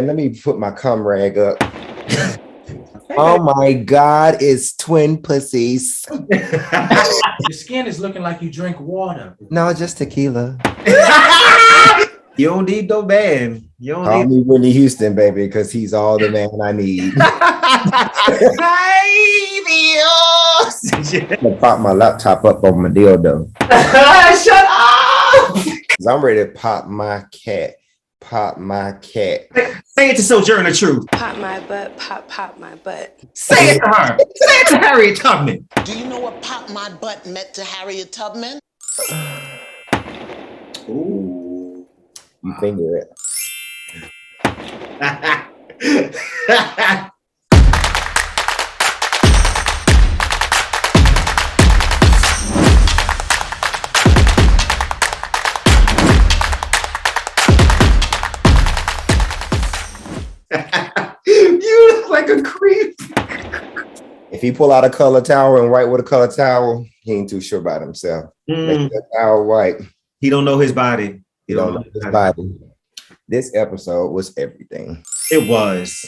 Let me put my cum rag up. Oh my God, it's twin pussies. Your skin is looking like you drink water. No, just tequila. You don't need no man. You don't Call me Whitney Houston, baby, because he's all the man I need. I'm gonna pop my laptop up on my dildo. Shut up! I'm ready to pop my cat. Pop my cat. Say it to Sojourner Truth. Pop my butt, pop my butt. Say it to her. Say it to Harriet Tubman. Do you know what pop my butt meant to Harriet Tubman? Ooh. You finger it. You look like a creep. If he pull out a color towel and write with a color towel, he ain't too sure about himself. Make that towel white. He don't know his body. He don't know his body. This episode was everything. It was.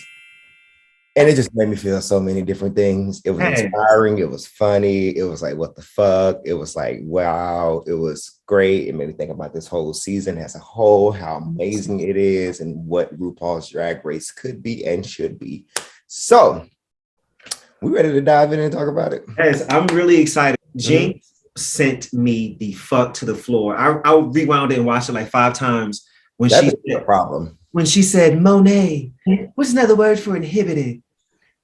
And it just made me feel so many different things. It was inspiring. It was funny. It was like, what the fuck? It was like, wow. It was great. It made me think about this whole season as a whole, how amazing it is and what RuPaul's Drag Race could be and should be. So, we ready to dive in and talk about it? Yes, I'm really excited. Jinkx sent me the fuck to the floor. I rewound it and watched it like 5 times when That's a problem. When she said, Monet, what's another word for inhibited?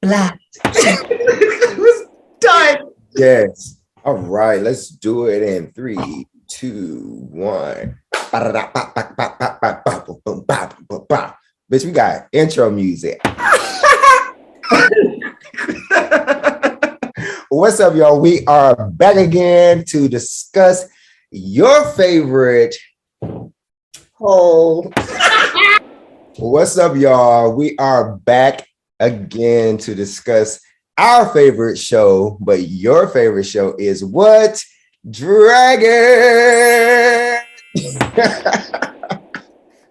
Black. It was done. Yes. All right, let's do it in 3, 2, 1. Bitch, we got intro music. What's up, y'all? We are back again to discuss your favorite hole. What's up, y'all? We are back again to discuss our favorite show, but your favorite show is what? Dragon!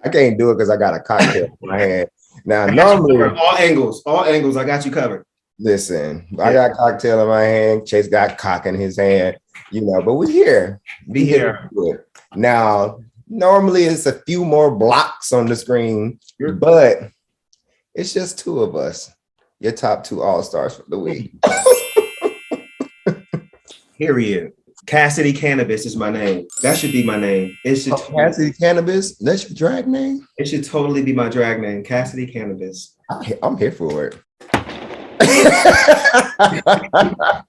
I can't do it because I got a cocktail in my hand. Now, normally... All angles. I got you covered. Listen, I got a cocktail in my hand. Chase got cock in his hand, but we're here. Be here. Now, normally it's a few more blocks on the screen, but it's just 2 of us. Your top 2 all-stars for the week. Period. Cassidy Cannabis is my name. That should be my name. It should Cassidy Cannabis? That's your drag name? It should totally be my drag name. Cassidy Cannabis. I'm here for it.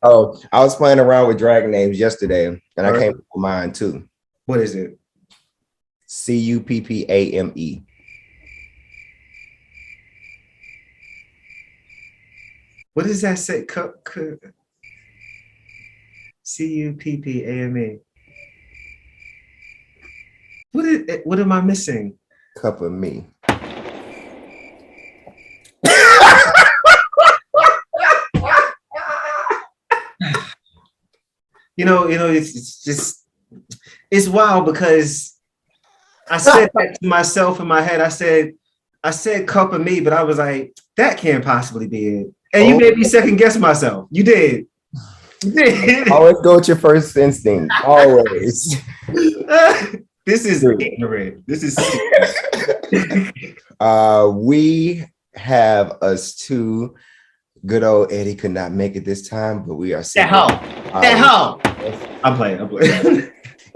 Oh, I was playing around with drag names yesterday, and I came up with mine too. What is it? Cuppame. What does that say? Cuppame. What am I missing? Cup of me. It's wild because I said that to myself in my head. I said cup of me, but I was like, that can't possibly be it. And you made me second guess myself. You did. Always go with your first instinct. Always. This is ignorant. This is we have us 2. Good old Eddie could not make it this time, but we are that hoe. I'm playing.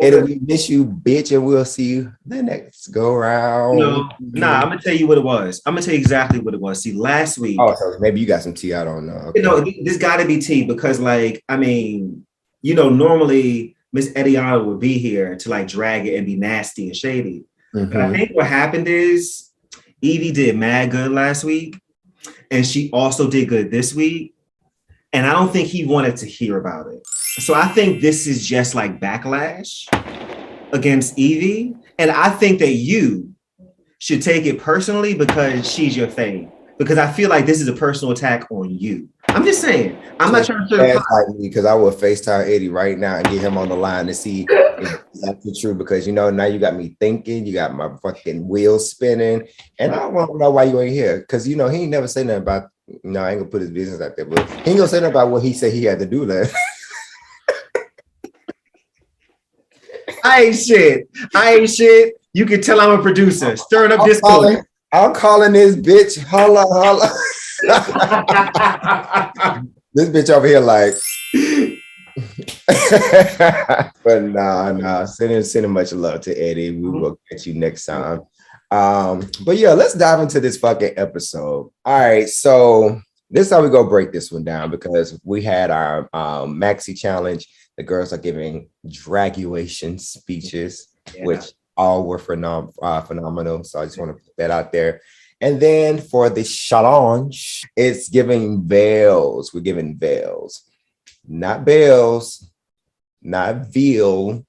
Eddie, we miss you, bitch, and we'll see you the next go round. No, I'm gonna tell you what it was. I'm gonna tell you exactly what it was. See, last week. Oh, so maybe you got some tea. I don't know. Okay. This got to be tea because, normally Miss Ediana would be here to drag it and be nasty and shady. Mm-hmm. But I think what happened is Evie did mad good last week. And she also did good this week. And I don't think he wanted to hear about it. So I think this is just backlash against Evie. And I think that you should take it personally because she's your fave. Because I feel like this is a personal attack on you. I'm just saying. I'm not trying to That's like me because I would FaceTime Eddie right now and get him on the line to see if that's true. Because now you got me thinking, you got my fucking wheels spinning, and I want to know why you ain't here. Because he ain't never say nothing about. No, I ain't gonna put his business out there, but he ain't gonna say nothing about what he said he had to do that. I ain't shit. You can tell I'm a producer. Stirring up Discord. I'm calling this bitch. Holla. This bitch over here like. But nah. Sending much love to Eddie. We will catch you next time. But yeah, let's dive into this fucking episode. All right, so this is how we go break this one down because we had our maxi challenge. The girls are giving draguation speeches, which all were phenomenal. So I just want to put that out there. And then for the challenge, it's giving veils. We're giving veils, not bells, not veal,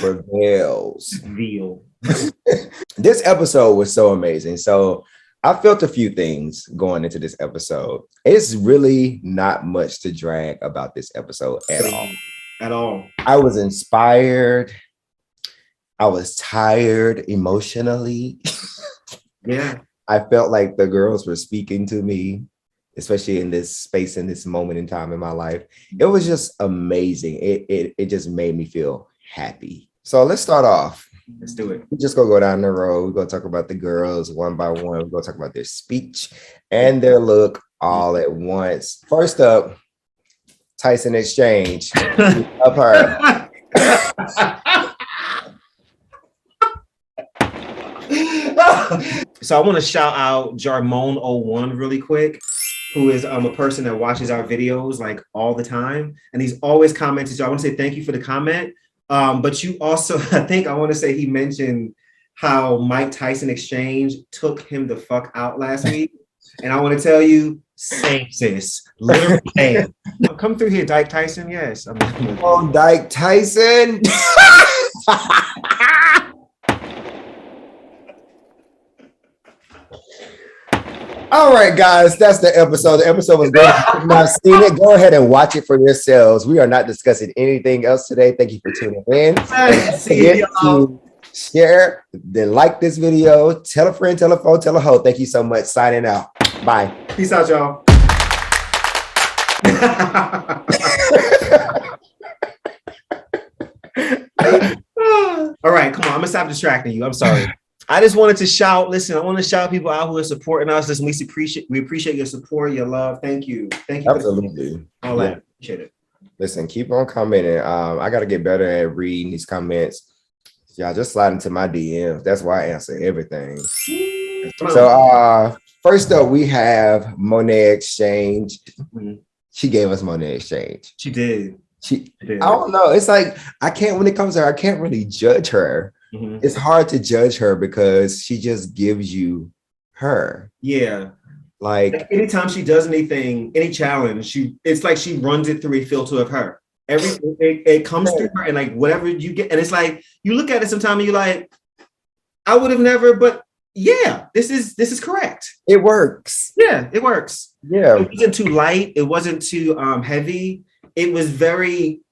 but veils. Veal. This episode was so amazing. So I felt a few things going into this episode. It's really not much to drag about this episode at all. At all. I was inspired. I was tired emotionally. Yeah. I felt like the girls were speaking to me, especially in this space, in this moment in time in my life. It was just amazing. It just made me feel happy. So let's start off. Let's do it. We're just gonna go down the road. We're gonna talk about the girls one by one. We're gonna talk about their speech and their look all at once. First up, Tyson Exchange. Up her. So I want to shout out Jarmone01 really quick, who is a person that watches our videos like all the time, and he's always commented. So I want to say thank you for the comment. But you also, I want to say he mentioned how Mike Tyson Exchange took him the fuck out last week, and I want to tell you, same sis, literally same. Come through here, Dyke Tyson. Yes, Oh, Dyke Tyson. All right, guys, that's the episode. The episode was great. If you have not seen it, go ahead and watch it for yourselves. We are not discussing anything else today. Thank you for tuning in. To share, then like this video, tell a friend, tell a phone, tell a hoe. Thank you so much. Signing out. Bye. Peace out, y'all. All right, come on. I'm gonna stop distracting you. I'm sorry. I just wanted to shout. Listen, I want to shout people out who are supporting us. Listen, we appreciate your support, your love. Thank you. Absolutely. All that. Appreciate it. Listen, keep on commenting. I got to get better at reading these comments. Y'all just slide into my DMs. That's why I answer everything. So first up, we have Monet Exchange. Mm-hmm. She gave us Monet Exchange. She did. I don't know. It's like when it comes to her, I can't really judge her. Mm-hmm. It's hard to judge her because she just gives you her. Yeah. Like anytime she does anything, any challenge, it's like she runs it through a filter of her. Everything it comes through her, and like whatever you get, and it's like you look at it sometimes and you're like, I would have never, but yeah, this is correct. It works. Yeah, it works. Yeah. It wasn't too light, it wasn't too heavy. It was very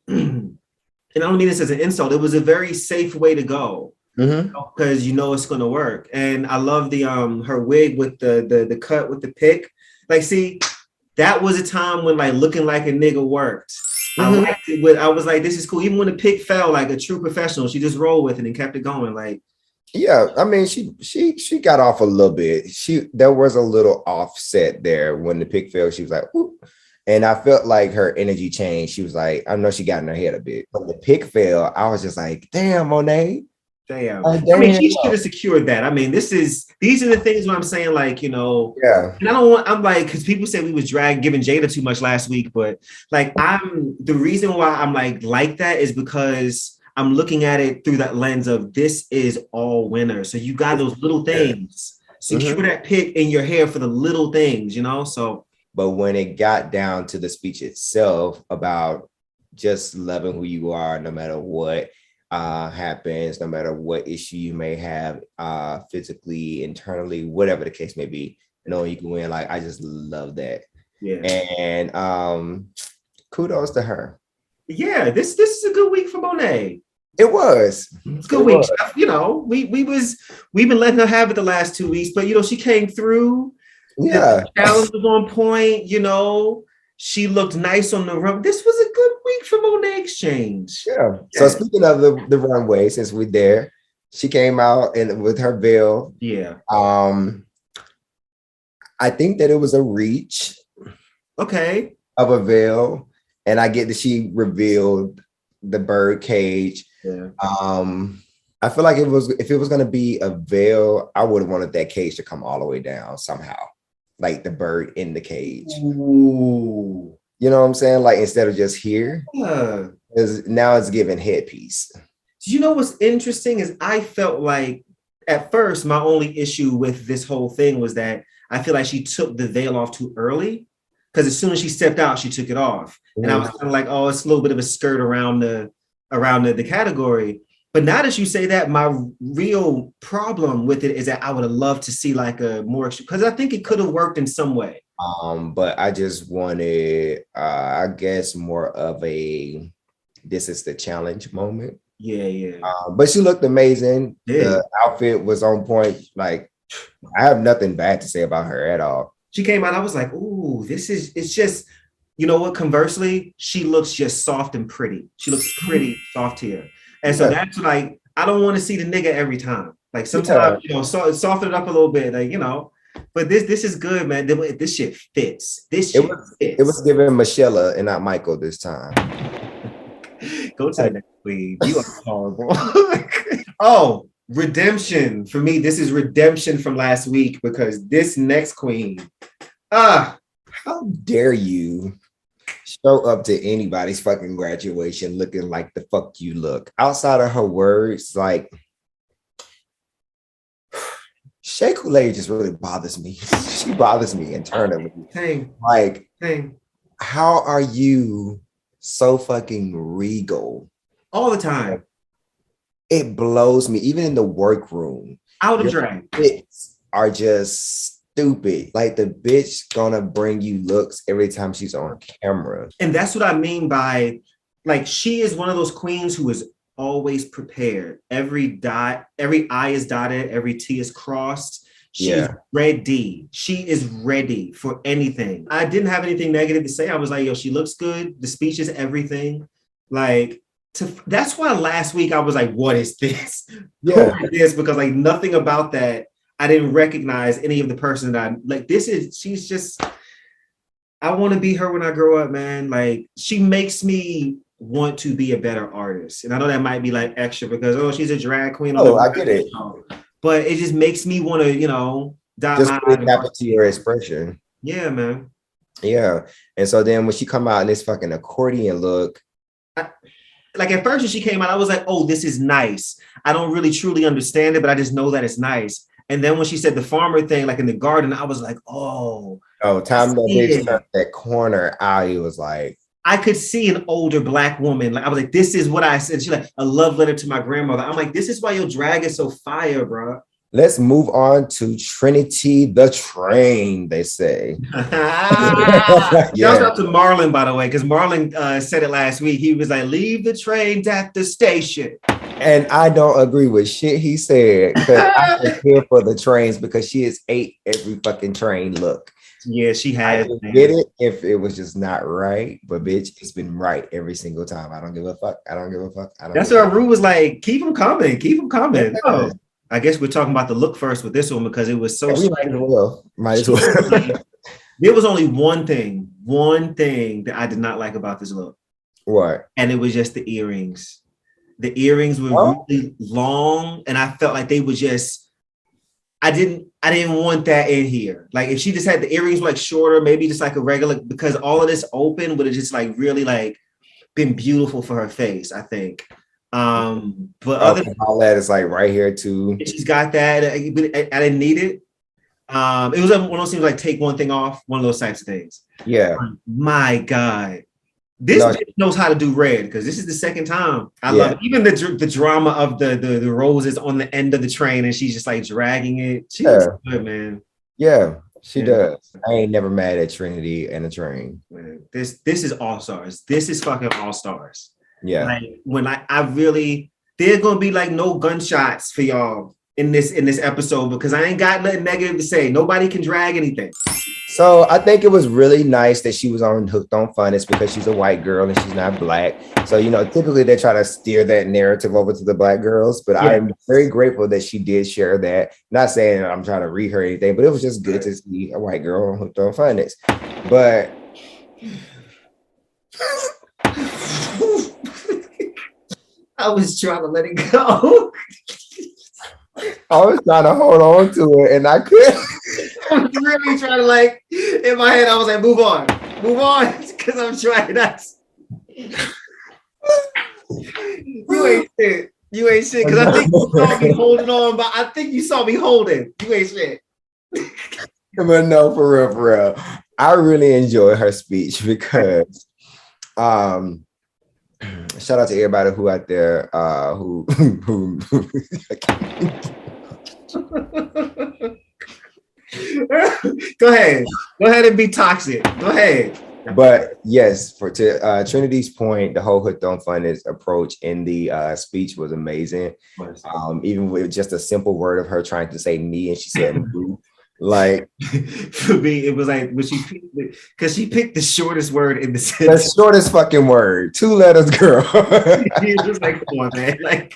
and I don't mean this as an insult. It was a very safe way to go because it's going to work. And I love the her wig with the cut with the pick. Like, see, that was a time when like looking like a nigga worked. I liked it. I was like, this is cool. Even when the pick fell, like a true professional, she just rolled with it and kept it going. Like, yeah, I mean, she got off a little bit. There was a little offset there when the pick fell. She was like, whoop. And I felt like her energy changed. She was like, I know she got in her head a bit. But the pick fell, I was just like, damn, Monet. Damn. I mean, she should have secured that. I mean, these are the things where I'm saying, like, Yeah. And I'm like, because people said we was giving Jada too much last week, but like, the reason why I'm like that is because I'm looking at it through that lens of this is all winner. So you got those little things. Secure that pick in your hair for the little things, so. But when it got down to the speech itself about just loving who you are, no matter what happens, no matter what issue you may have physically, internally, whatever the case may be, you can win. Like, I just love that. Yeah. And kudos to her. Yeah, this is a good week for Monet. It was. It's a good week. You know, we've been letting her have it the last 2 weeks, but you know, she came through. Yeah. The challenge was on point, you know. She looked nice on the run. This was a good week for Monet X Change. Yeah. So speaking of the runway, since we're there, she came out and with her veil. Yeah. I think that it was a reach. Okay. Of a veil, and I get that she revealed the bird cage. Yeah. I feel like if it was gonna be a veil, I would have wanted that cage to come all the way down somehow, like the bird in the cage. Ooh. You know what I'm saying? Like instead of just here, Yeah. because now it's giving headpiece. You know what's interesting is I felt like at first my only issue with this whole thing was that I feel like she took the veil off too early. Because as soon as she stepped out, she took it off. And I was kind of like, oh, it's a little bit of a skirt around the category. But now that you say that, my real problem with it is that I would have loved to see like a more, because I think it could have worked in some way. But I just wanted, I guess, more of a this is the challenge moment. Yeah. But she looked amazing. Yeah. The outfit was on point. Like, I have nothing bad to say about her at all. She came out, I was like, ooh, it's just, you know what? Conversely, she looks just soft and pretty. She looks pretty soft here. And so that's like, I don't want to see the nigga every time. Like sometimes, you know, soften it up a little bit, like, you know, but this is good, man. This shit fits. Fits. It was giving Michelle and not Michael this time. Go to the next queen. You are horrible. Oh, redemption. For me, this is redemption from last week because this next queen. How dare you show up to anybody's fucking graduation looking like the fuck you look? Outside of her words, like Shea Coulee just really bothers me. She bothers me internally. Hey. How are you so fucking regal all the time? It blows me. Even in the workroom, out of drag, bits are just stupid. Like the bitch gonna bring you looks every time she's on camera, and that's what I mean by like she is one of those queens who is always prepared. Every I is dotted, every T is crossed. She's ready. She is ready for anything. I didn't have anything negative to say. I was like, yo, she looks good. The speech is everything. Like, that's why last week I was like, what is this? Yeah. Who is this? Because like nothing about that, I didn't recognize any of the person that I like. She's just, I want to be her when I grow up, man. Like she makes me want to be a better artist. And I know that might be like extra because, oh, she's a drag queen. Oh, I get it. But it just makes me want to, you know, just put it into your expression. Yeah, man. Yeah. And so then when she come out in this fucking accordion look, like at first when she came out, I was like, oh, this is nice. I don't really truly understand it, but I just know that it's nice. And then when she said the farmer thing, like in the garden, I was like, oh, time that bitch turned that corner, I was like, I could see an older Black woman. Like I was like, this is what I said. She's like, a love letter to my grandmother. I'm like, this is why your drag is so fire, bro. Let's move on to Trinity the Train, they say. Shout out to Marlon, by the way, because Marlon said it last week. He was like, leave the trains at the station. And I don't agree with shit he said because I was here for the trains because she has ate every fucking train look. Yeah, she has. I get it if it was just not right, but bitch, it's been right every single time. I don't give a fuck. That's why Rue was like, keep them coming. Yeah. Oh, I guess we're talking about the look first with this one because it was so. Might as well. There was only one thing that I did not like about this look. What? And it was just the earrings. The earrings were really long, and I felt like they were just. I didn't want that in here. Like if she just had the earrings like shorter, maybe just like a regular, because all of this open would have just like really like been beautiful for her face, I think. But other than all that is like right here too. She's got that. I didn't need it. It was one of those things like take one thing off, one of those types of things. Yeah. My God. This bitch knows how to do red because this is the second time. I love it. Even the drama of the roses on the end of the train and she's just like dragging it. She looks good, man. Yeah. She does. I ain't never mad at Trinity and the train. Man, this is all stars. This is fucking all stars. Yeah. Like when I really, there's gonna be like no gunshots for y'all in this episode because I ain't got nothing negative to say. Nobody can drag anything. So I think it was really nice that she was on Hooked on Phonics because she's a white girl and she's not black. So, typically they try to steer that narrative over to the black girls, but I'm very grateful that she did share that. Not saying I'm trying to read her anything, but it was just good to see a white girl on Hooked on Phonics. But I was trying to let it go. I was trying to hold on to it and I couldn't. I was really trying to in my head, I was like, move on, because I'm trying not. You ain't shit, because I think you saw me holding on, but I think you saw me holding. You ain't shit. But no, for real. I really enjoyed her speech because shout out to everybody who out there who Go ahead and be toxic. Go ahead. But yes, to Trinity's point, the whole Hooked on Phonics approach in the speech was amazing. Even with just a simple word of her trying to say me and she said "boo." Like for me, it was like when she picked the shortest word in the sentence. The shortest fucking word, 2 letters, girl. He was just like, come on, man. Like,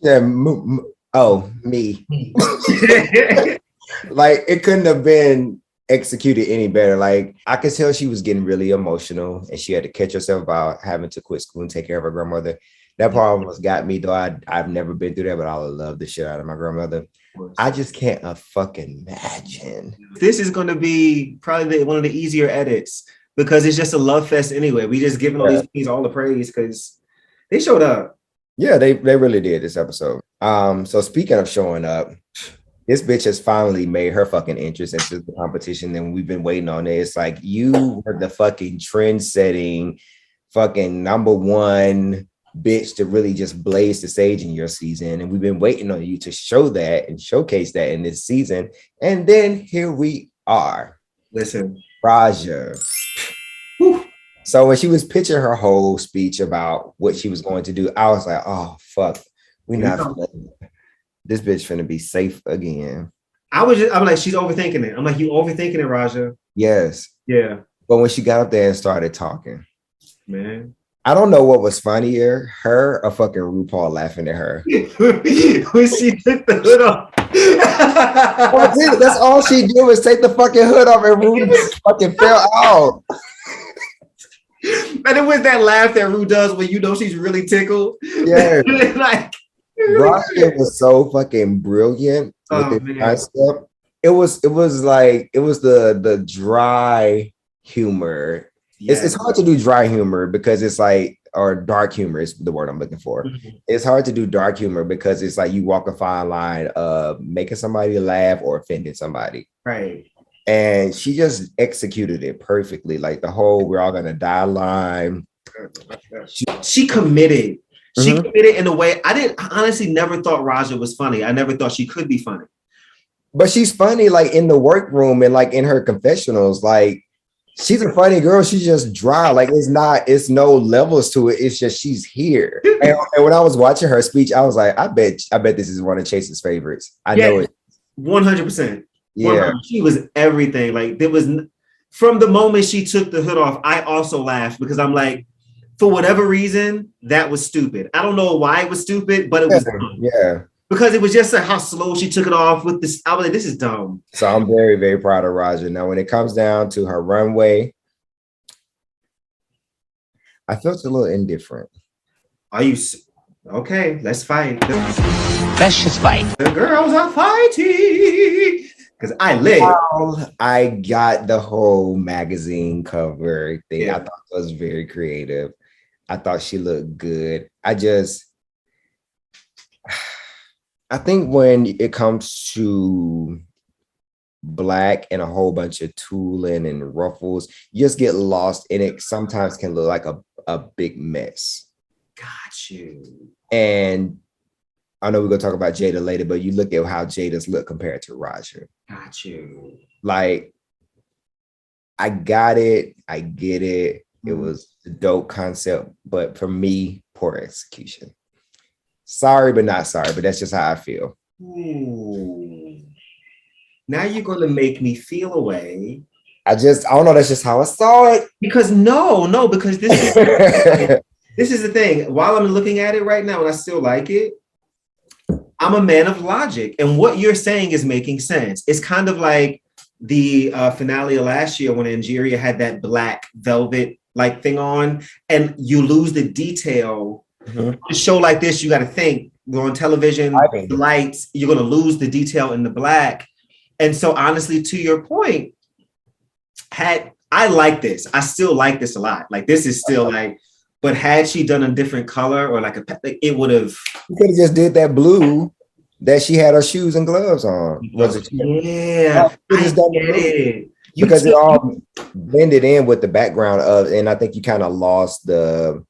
yeah, me. Like it couldn't have been executed any better. Like I could tell she was getting really emotional and she had to catch herself about having to quit school and take care of her grandmother. That part almost got me, though. I've never been through that, but I love the shit out of my grandmother. I just can't fucking imagine. This is going to be probably one of the easier edits because it's just a love fest anyway. We just giving all these queens all the praise because they showed up. Yeah, they really did this episode. So speaking of showing up, this bitch has finally made her fucking entrance into the competition, and we've been waiting on it. It's like you were the fucking trend-setting, fucking #1 bitch to really just blaze the stage in your season, and we've been waiting on you to show that and showcase that in this season. And then here we are. Listen, Raja. Whew. So when she was pitching her whole speech about what she was going to do, I was like, oh fuck, this bitch finna be safe again. I'm like, she's overthinking it. I'm like, you overthinking it, Raja? Yes. Yeah. But when she got up there and started talking, man, I don't know what was funnier, her or fucking RuPaul laughing at her. when she took the hood off. That's all she did was take the fucking hood off and Ru fucking fell out. And it was that laugh that Ru does when she's really tickled. Yeah. Like Rashad was so fucking brilliant with the concept. It was the dry humor. Yes. It's hard to do dry humor because it's like, or dark humor is the word I'm looking for. Mm-hmm. It's hard to do dark humor because it's like you walk a fine line of making somebody laugh or offending somebody. Right. And she just executed it perfectly. Like the whole "we're all gonna die" line. She committed. She committed in a way I honestly never thought Raja was funny. I never thought she could be funny. But she's funny like in the workroom and like in her confessionals. Like she's a funny girl. She's just dry. Like it's no levels to it. It's just she's here. And when I was watching her speech, I was like, I bet this is one of Chase's favorites. I know it. 100%. Yeah. She was everything. Like there was from the moment she took the hood off, I also laughed because I'm like, for whatever reason, that was stupid. I don't know why it was stupid, but it was dumb. Yeah. Because it was just how slow she took it off with this. I was like, this is dumb. So I'm very, very proud of Raja. Now, when it comes down to her runway, I felt a little indifferent. Are you okay? Let's fight. Let's just fight. The girls are fighting. Because I lit. I got the whole magazine cover thing. Yeah. I thought it was very creative. I thought she looked good. I think when it comes to black and a whole bunch of tooling and ruffles, you just get lost in it. Sometimes can look like a big mess. Got you. And I know we're gonna talk about Jada later, but you look at how Jada's look compared to Roger. Got you. Like, I got it, I get it. It was a dope concept, but for me, poor execution. Sorry, but not sorry, but that's just how I feel. Ooh. Now you're gonna make me feel away. I don't know, that's just how I saw it. Because because this is the thing. While I'm looking at it right now and I still like it, I'm a man of logic. And what you're saying is making sense. It's kind of like the finale of last year when Angeria had that black velvet like thing on and you lose the detail. A show like this, you got to think, we're on television, the lights, you're going to lose the detail in the black. And so honestly, to your point, I like this. I still like this a lot. Like this is still like, but had she done a different color or like it would have. You could have just did that blue that she had her shoes and gloves on. Was it? Yeah, I get it. Because it all blended in with the background of, and I think you kind of lost the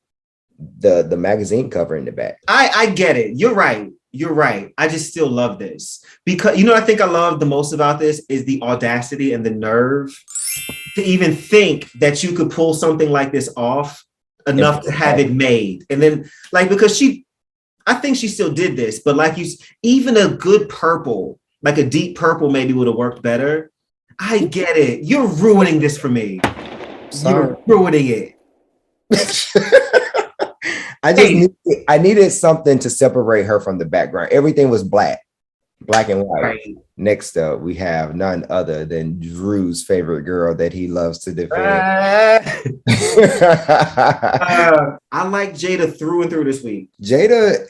magazine cover in the back. I get it. You're right. You're right. I just still love this because you know I think I love the most about this is the audacity and the nerve to even think that you could pull something like this off enough to have it made. And then like because I think she still did this, but like even a good purple, like a deep purple maybe would have worked better. I get it. You're ruining this for me. Sorry. You're ruining it. I needed something to separate her from the background. Everything was black and white. Right. Next up, we have none other than Drew's favorite girl that he loves to defend. I like Jada through and through this week. Jada,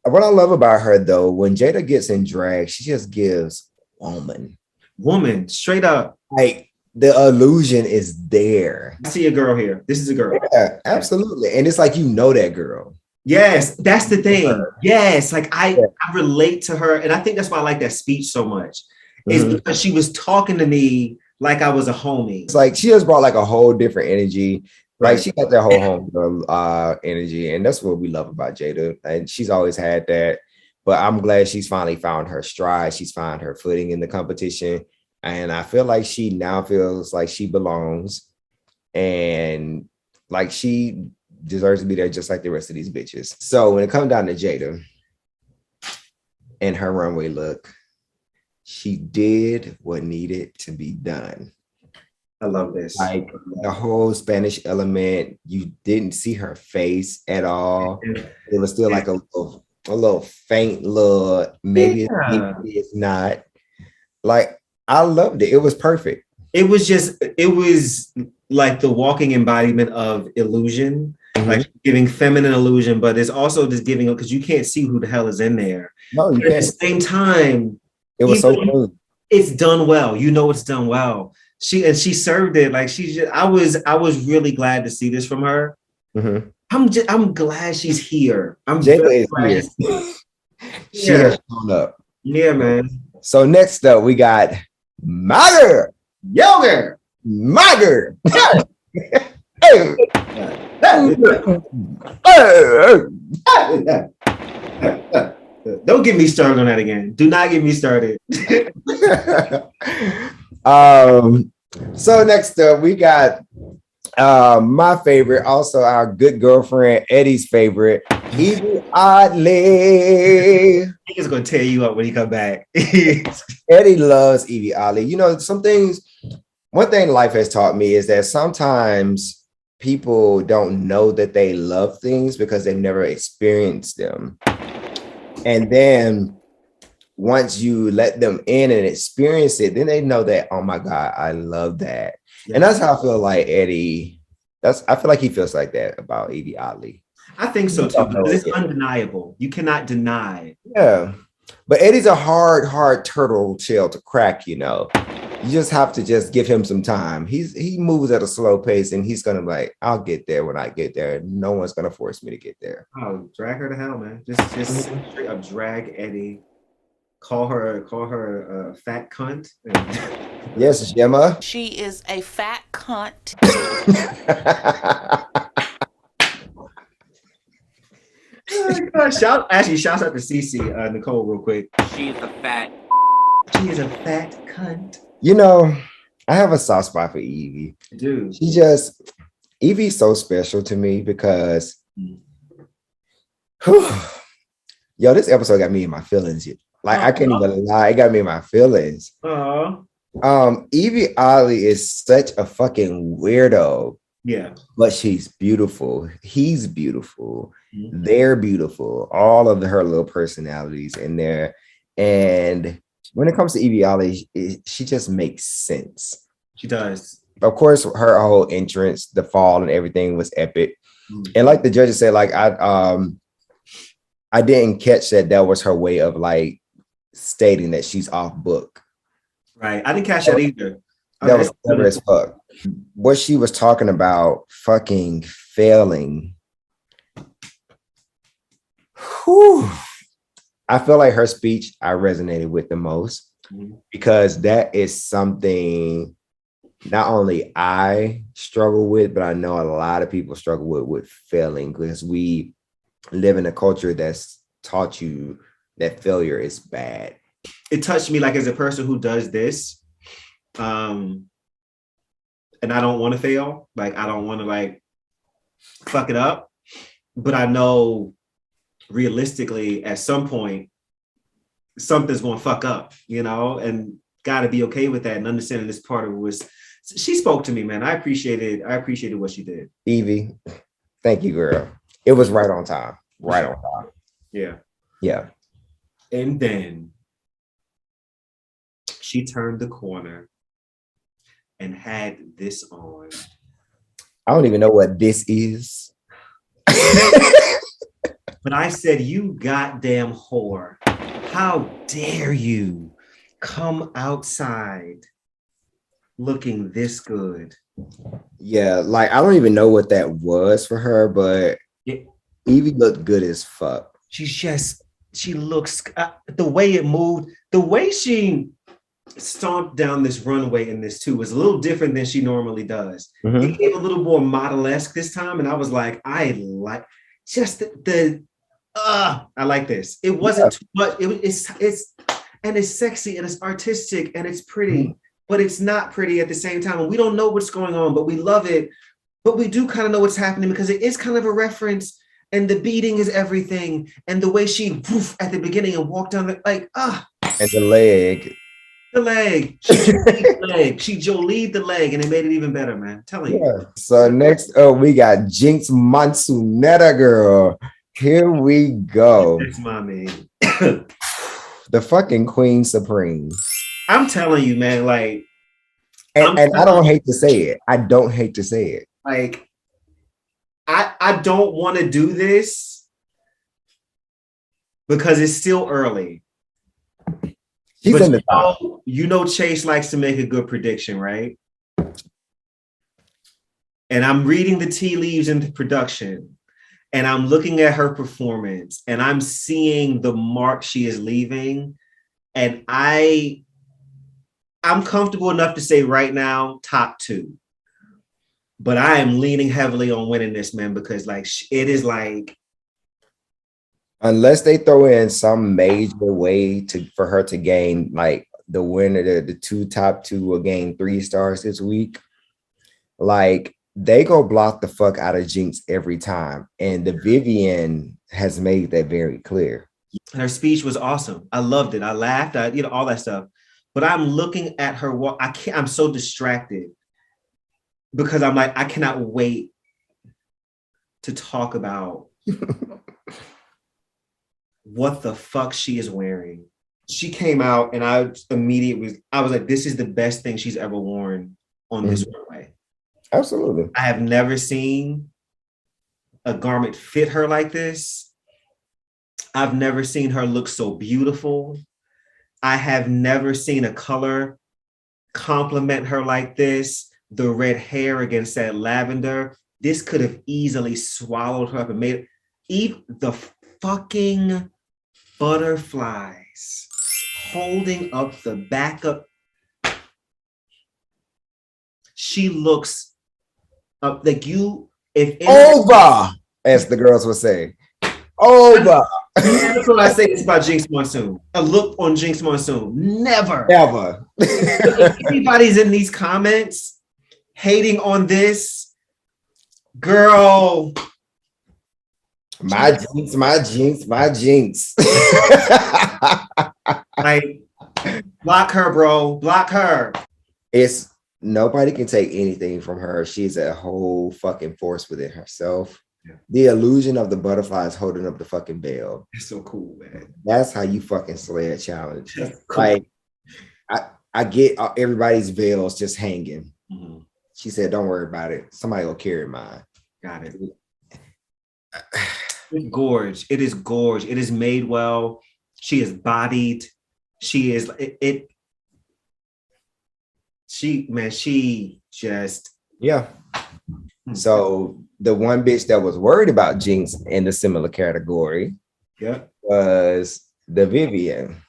what I love about her though, when Jada gets in drag, she just gives woman, straight up. Like the illusion is there. I see a girl here. This is a girl. Yeah, absolutely. And it's like, you know, that girl. Yes, that's the thing. Yes, like I relate to her. And I think that's why I like that speech so much. Is because she was talking to me like I was a homie. It's like she just brought like a whole different energy. Like she got that whole home energy. And that's what we love about Jada. And she's always had that. But I'm glad she's finally found her stride. She's found her footing in the competition. And I feel like she now feels like she belongs. And like she deserves to be there just like the rest of these bitches. So when it comes down to Jada and her runway look, she did what needed to be done. I love this. Like the whole Spanish element, you didn't see her face at all. It was still like a little faint look. Maybe it's not. Like I loved it. It was perfect. It was like the walking embodiment of illusion. Like giving feminine illusion, but it's also just giving because you can't see who the hell is in there. No, you can't. At the same time, it was so cool. It's done well. You know, it's done well. She served it like I was really glad to see this from her. I'm glad she's here. Jada is here. She has shown up. Yeah, man. So next up, we got Mugger. Yoga. Mugger. Don't get me started on that again. Do not get me started. So next up, we got my favorite, also our good girlfriend Eddie's favorite, Evie Oddly. He's gonna tear you up when he come back. Eddie loves Evie Oddly. You know, one thing life has taught me is that sometimes people don't know that they love things because they've never experienced them. And then once you let them in and experience it, then they know that, oh my God, I love that. Yeah. And that's how I feel like Eddie, I feel like he feels like that about Evie Oddly. I think so too, because it's undeniable. You cannot deny. Yeah. But Eddie's a hard turtle shell to crack, you know. You just have to just give him some time. He moves at a slow pace and he's gonna be like, I'll get there when I get there. No one's gonna force me to get there. Oh, drag her to hell, man. Just straight up drag Eddie. Call her a fat cunt. Yes, Gemma. She is a fat cunt. Shouts out to Cece, Nicole, real quick. She's a fat. She is a fat cunt. You know, I have a soft spot for Evie. Dude. Evie's so special to me because, yo, this episode got me in my feelings. Like, I can't even lie, it got me in my feelings. Evie Ollie is such a fucking weirdo. Yeah. But she's beautiful. He's beautiful. They're beautiful. All of her little personalities in there. And when it comes to Evie Ollie, she just makes sense. She does. Of course, her whole entrance, the fall and everything was epic. And like the judges said, like I didn't catch that was her way of like stating that she's off book. Right. I didn't catch that either. That was clever as fuck. What she was talking about fucking failing. Whew. I feel like her speech I resonated with the most because that is something not only I struggle with, but I know a lot of people struggle with failing because we live in a culture that's taught you that failure is bad. It touched me like as a person who does this, and I don't want to fail. Like, I don't want to like fuck it up, but I know realistically at some point something's going to fuck up, you know, and got to be okay with that and understanding this part of it was, she spoke to me, man. I appreciated what she did. Evie, thank you, girl. It was right on time. Right on time. Yeah. Yeah. And then she turned the corner and had this on. I don't even know what this is. But I said, you goddamn whore. How dare you come outside looking this good? Yeah, like I don't even know what that was for her, but Evie looked good as fuck. She looks, the way it moved, the way she stomped down this runway in this too was a little different than she normally does. It gave a little more model-esque this time, and I was like, I like just I like this. It wasn't too much. It's sexy and it's artistic and it's pretty, but it's not pretty at the same time. And we don't know what's going on, but we love it. But we do kind of know what's happening because it is kind of a reference. And the beating is everything. And the way she at the beginning and walked down and the leg. The leg. She Jolie'd the leg, and it made it even better, man. I'm telling you. Yeah. So next up, we got Jinkx Monsoon girl. Here we go. That's my man. The fucking Queen Supreme. I'm telling you, man, like, and I don't hate to say it. I don't hate to say it. Like, I don't want to do this because it's still early. She's but in the top. You know Chase likes to make a good prediction, right? And I'm reading the tea leaves into production, and I'm looking at her performance, and I'm seeing the mark she is leaving, and I'm comfortable enough to say right now, top 2. But I am leaning heavily on winning this, man, because like it is like, unless they throw in some major way for her to gain like the winner, the top 2 will gain 3 stars this week. Like they go block the fuck out of Jinkx every time, and the Vivian has made that very clear. Her speech was awesome. I loved it. I laughed. All that stuff. But I'm looking at her walk. I'm so distracted. Because I'm like, I cannot wait to talk about what the fuck she is wearing. She came out and I was like, this is the best thing she's ever worn on this runway. Absolutely. I have never seen a garment fit her like this. I've never seen her look so beautiful. I have never seen a color complement her like this. The red hair against that lavender. This could have easily swallowed her up and made it. The fucking butterflies holding up the backup. She looks up like you. If over, as the girls would say. Over. That's what I say this about Jinkx Monsoon. A look on Jinkx Monsoon. Never. Never. If anybody's in these comments hating on this, girl. My Jinkx, my Jinkx, my Jinkx. Like, block her, bro. Block her. It's nobody can take anything from her. She's a whole fucking force within herself. Yeah. The illusion of the butterflies holding up the fucking bell. It's so cool, man. That's how you fucking slay a challenge. Cool. Like, I get everybody's veils just hanging. Mm-hmm. She said, "Don't worry about it. Somebody will carry mine." Got it. It's gorge. It is gorge. It is made well. She is bodied. She is it. She just yeah. So the one bitch that was worried about Jinkx in the similar category, was the Vivian.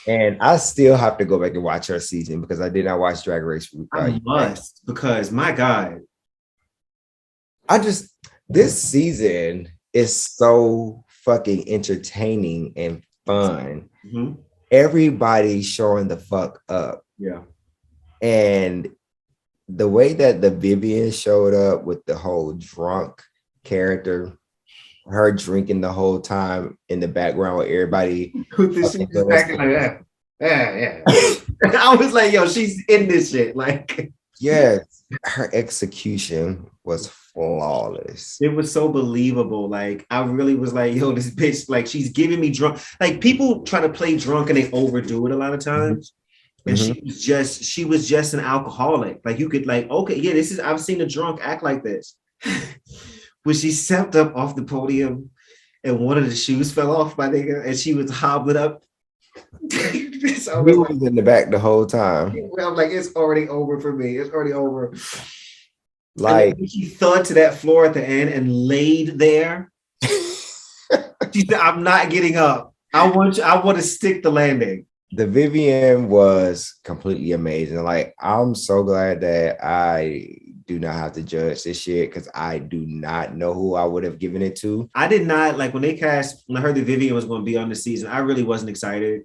And I still have to go back and watch her season because I did not watch Drag Race. I must, because my God. This season is so fucking entertaining and fun. Mm-hmm. Everybody's showing the fuck up. Yeah. And the way that the Vivian showed up with the whole drunk character, her drinking the whole time in the background with everybody. Acting like that. Yeah. I was like, yo, she's in this shit. Like, yes, her execution was flawless. It was so believable. Like, I really was like, yo, this bitch, like, she's giving me drunk. Like, people try to play drunk and they overdo it a lot of times. And she was just an alcoholic. Like, you could like, okay, yeah, I've seen a drunk act like this. When she stepped up off the podium and one of the shoes fell off my nigga and she was hobbling up. So we was in the back the whole time. I'm like, it's already over for me. It's already over. Like, she thud to that floor at the end and laid there. She said, I'm not getting up. I want to stick the landing. The Vivian was completely amazing. Like, I'm so glad that I do not have to judge this shit because I do not know who I would have given it to. I did not, like, when I heard that Vivian was going to be on the season, I really wasn't excited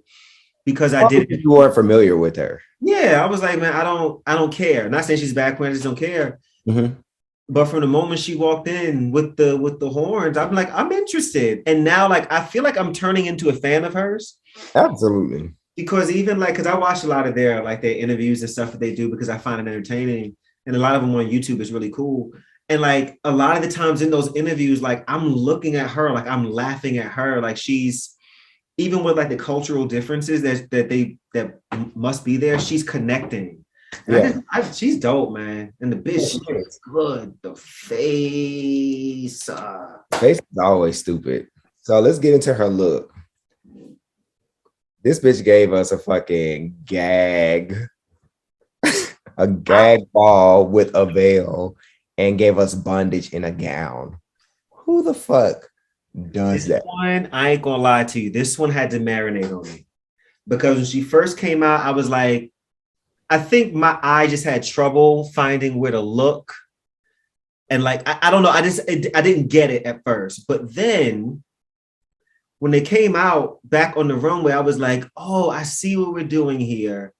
because you weren't familiar with her. Yeah, I was like, man, I don't care. Not saying she's back, I just don't care. Mm-hmm. But from the moment she walked in with the horns, I'm like, I'm interested. And now, like, I feel like I'm turning into a fan of hers. Absolutely. Because even like, because I watch a lot of their interviews and stuff that they do because I find it entertaining. And a lot of them on YouTube is really cool. And like a lot of the times in those interviews, like I'm looking at her, like I'm laughing at her. Like she's, even with like the cultural differences that must be there, she's connecting. Yeah. She's dope, man. And the bitch is good. The face. Face is always stupid. So let's get into her look. This bitch gave us a fucking gag, a gag ball with a veil, and gave us bondage in a gown. Who the fuck does that? One, I ain't gonna lie to you. This one had to marinate on me. Because when she first came out, I was like, I think my eye just had trouble finding where to look. And like, I don't know, I didn't get it at first. But then when they came out back on the runway, I was like, oh, I see what we're doing here.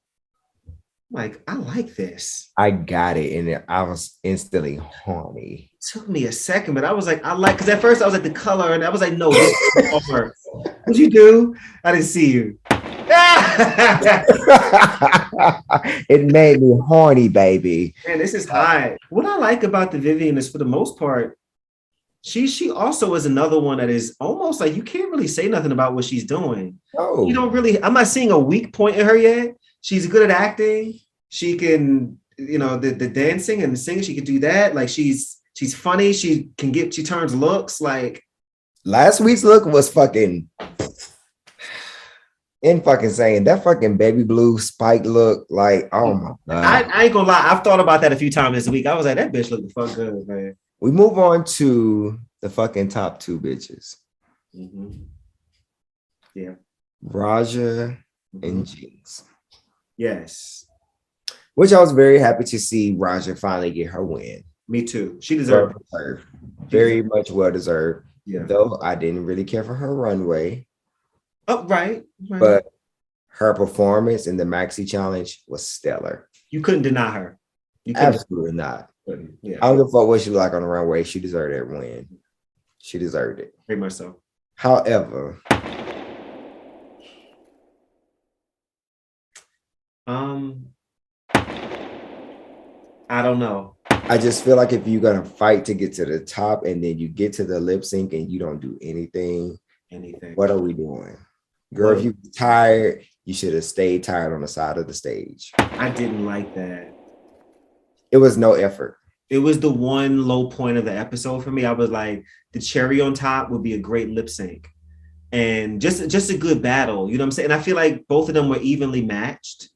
Like, I like this. I got it. And I was instantly horny. It took me a second, but I was like, because at first I was like, the color, and I was like, no, this is hard. What'd you do? I didn't see you. It made me horny, baby. Man, this is hot. What I like about the Vivian is, for the most part, she also is another one that is almost like you can't really say nothing about what she's doing. Oh, you don't really. I'm not seeing a weak point in her yet. She's good at acting. She can, the dancing and the singing. She can do that. Like she's funny. She turns looks. Like last week's look was fucking insane. That fucking baby blue spike look, like, oh my God. I ain't gonna lie. I've thought about that a few times this week. I was like, that bitch look the fuck good, man. We move on to the fucking top two bitches. Mm-hmm. Yeah. Raja and Jinkx. Yes. Which I was very happy to see Raja finally get her win. Me too. She deserved it. Very much well deserved. Though I didn't really care for her runway. Oh, right. But her performance in the Maxi Challenge was stellar. You couldn't deny her. Absolutely not. Yeah. I don't give a fuck what she looked like on the runway. She deserved that win. She deserved it. Very much so. However, I don't know. I just feel like if you're gonna fight to get to the top and then you get to the lip sync and you don't do anything, what are we doing? Girl, if you're tired, you should have stayed tired on the side of the stage. I didn't like that. It was no effort. It was the one low point of the episode for me. I was like, the cherry on top would be a great lip sync. And just a good battle. You know what I'm saying? And I feel like both of them were evenly matched.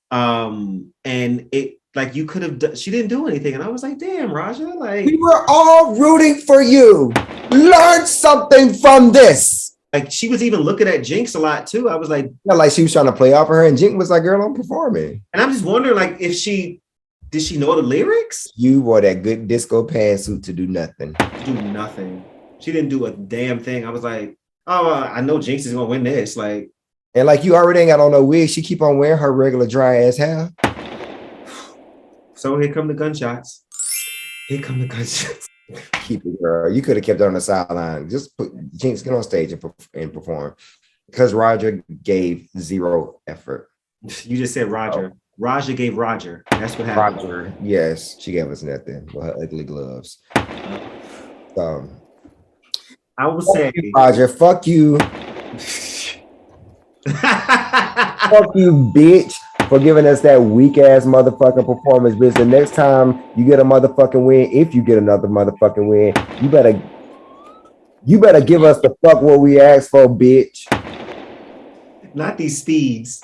And it like you could have she didn't do anything. And I was like, damn, Raja, like we were all rooting for you. Learn something from this. Like she was even looking at Jinkx a lot too. I was like, yeah, like she was trying to play off of her, and Jinkx was like, girl, I'm performing. And I'm just wondering, like, did she know the lyrics? You wore that good disco pantsuit to do nothing. Do nothing. She didn't do a damn thing. I was like, oh, I know Jinkx is gonna win this. Like, and like you already ain't got on no wig. She keep on wearing her regular dry ass hair. So here come the gunshots. Here come the gunshots. Keep it, girl. You could have kept her on the sideline. Just put Jinkx, get on stage and perform. Because Roger gave zero effort. You just said Roger. Oh. Raja gave Roger. That's what happened. Roger, yes, she gave us nothing with her ugly gloves. So I would say, Roger, fuck you. Fuck you, bitch, for giving us that weak ass motherfucking performance, bitch. The next time you get a motherfucking win, if you get another motherfucking win, you better give us the fuck what we asked for, bitch. Not these speeds.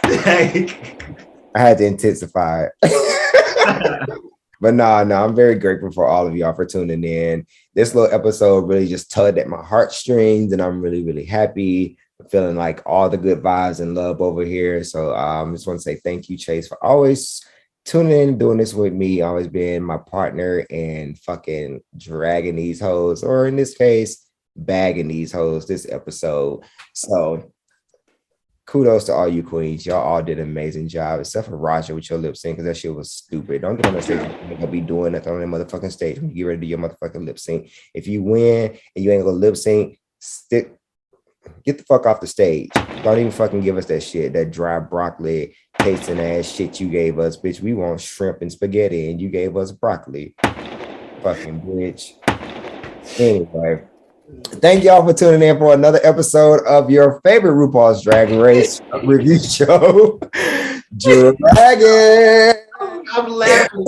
I had to intensify it. But no, I'm very grateful for all of y'all for tuning in. This little episode really just tugged at my heartstrings, and I'm really, really happy. I'm feeling like all the good vibes and love over here. So I just want to say thank you, Chase, for always tuning in, doing this with me, always being my partner and fucking dragging these hoes, or in this case, bagging these hoes this episode. So kudos to all you queens. Y'all all did an amazing job, except for Raja with your lip sync, because that shit was stupid. Don't get on the stage. You ain't gonna be doing nothing on that motherfucking stage. Get ready to do your motherfucking lip sync. If you win and you ain't gonna lip sync, get the fuck off the stage. Don't even fucking give us that shit, that dry broccoli tasting ass shit you gave us, bitch. We want shrimp and spaghetti, and you gave us broccoli. Fucking bitch. Anyway. Thank y'all for tuning in for another episode of your favorite RuPaul's Drag Race review show, Dragon. I'm laughing.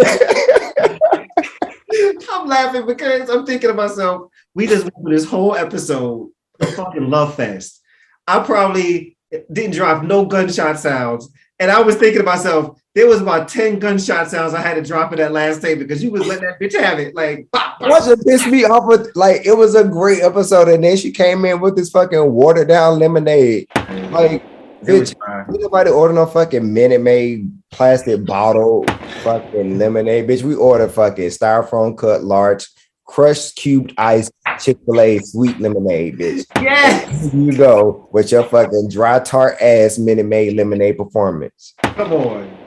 I'm laughing because I'm thinking to myself, we just went through this whole episode of fucking Love Fest. I probably didn't drop no gunshot sounds. And I was thinking to myself, there was about 10 gunshot sounds I had to drop in that last tape because you was letting that bitch have it. Like, bop, bop. What pissed me off with, like, it was a great episode, and then she came in with this fucking watered down lemonade. Like, bitch, nobody order no fucking Minute Maid plastic bottle fucking lemonade. Bitch, we ordered fucking styrofoam cut large crushed cubed ice Chick-fil-A sweet lemonade, bitch. Yes. Here you go with your fucking dry tart ass Minute Maid lemonade performance. Come on.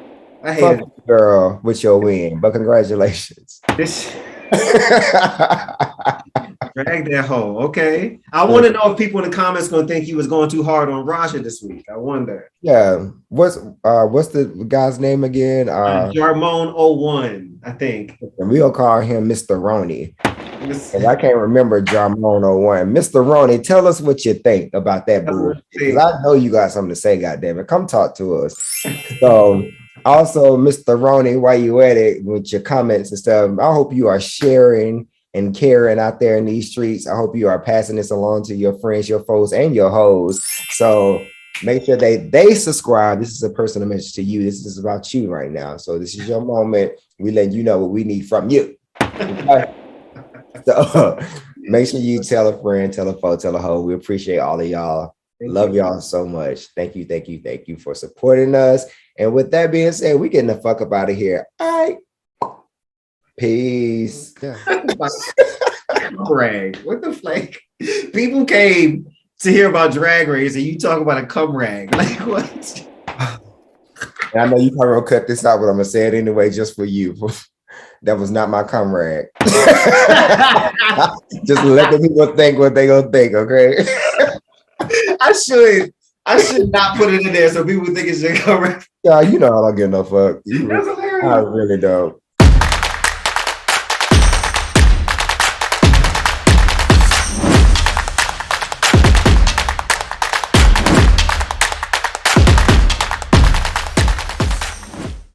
I hate it. Girl, with your win, but congratulations. This drag that hoe, okay? I want to know if people in the comments gonna think he was going too hard on Raja this week. I wonder. Yeah. What's the guy's name again? Jarmone01, I think. And we'll call him Mr. Roney. And I can't remember Jarmone01. Mr. Roney, tell us what you think about that boo. Because I know you got something to say, goddammit. Come talk to us. So also, Mr. Roney, while you at it with your comments and stuff, I hope you are sharing and caring out there in these streets. I hope you are passing this along to your friends, your foes, and your hoes. So make sure they subscribe. This is a personal message to you. This is about you right now. So this is your moment. We let you know what we need from you. Okay? So make sure you tell a friend, tell a foe, tell a hoe. We appreciate all of y'all. Love y'all so much. Thank you for supporting us. And with that being said, we getting the fuck up out of here. All right. Peace. Greg, what the flake? People came to hear about Drag Race, and you talk about a cum rag. Like what? And I know you probably gonna cut this out, but I'm gonna say it anyway, just for you. That was not my cum rag. Just let the people think what they gonna think, okay? I should not put it in there so people think it's your cum rag. Yeah, you know I don't give no fuck. That's hilarious. I really don't.